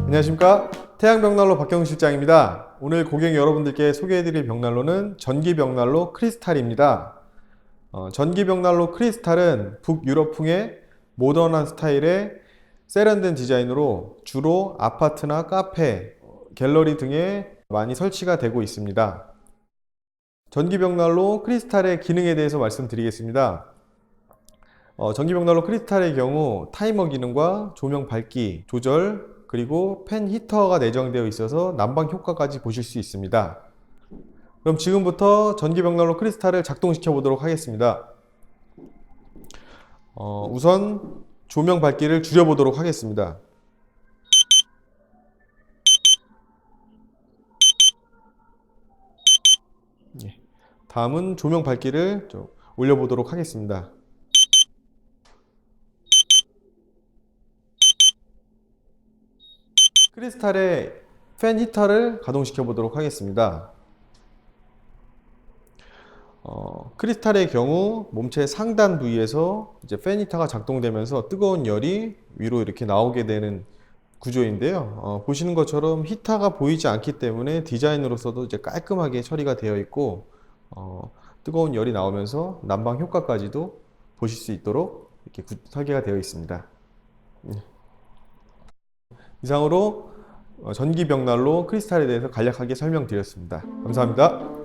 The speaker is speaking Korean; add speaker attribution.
Speaker 1: 안녕하십니까, 태양벽난로 박경훈 실장입니다. 오늘 고객 여러분들께 소개해드릴 벽난로는 전기벽난로 크리스탈입니다. 전기벽난로 크리스탈은 북유럽풍의 모던한 스타일의 세련된 디자인으로 주로 아파트나 카페, 갤러리 등에 많이 설치가 되고 있습니다. 전기벽난로 크리스탈의 기능에 대해서 말씀드리겠습니다. 전기벽난로 크리스탈의 경우 타이머 기능과 조명 밝기 조절, 그리고 팬 히터가 내장되어 있어서 난방 효과까지 보실 수 있습니다. 그럼 지금부터 전기벽난로 크리스탈을 작동시켜 보도록 하겠습니다. 우선 조명 밝기를 줄여 보도록 하겠습니다. 다음은 조명 밝기를 좀 올려 보도록 하겠습니다. 크리스탈의 팬 히터를 가동시켜 보도록 하겠습니다. 크리스탈의 경우 몸체 상단 부위에서 이제 팬 히터가 작동되면서 뜨거운 열이 위로 이렇게 나오게 되는 구조인데요. 보시는 것처럼 히터가 보이지 않기 때문에 디자인으로서도 이제 깔끔하게 처리가 되어 있고, 뜨거운 열이 나오면서 난방 효과까지도 보실 수 있도록 이렇게 설계가 되어 있습니다. 이상으로 전기벽난로 크리스탈에 대해서 간략하게 설명드렸습니다. 감사합니다.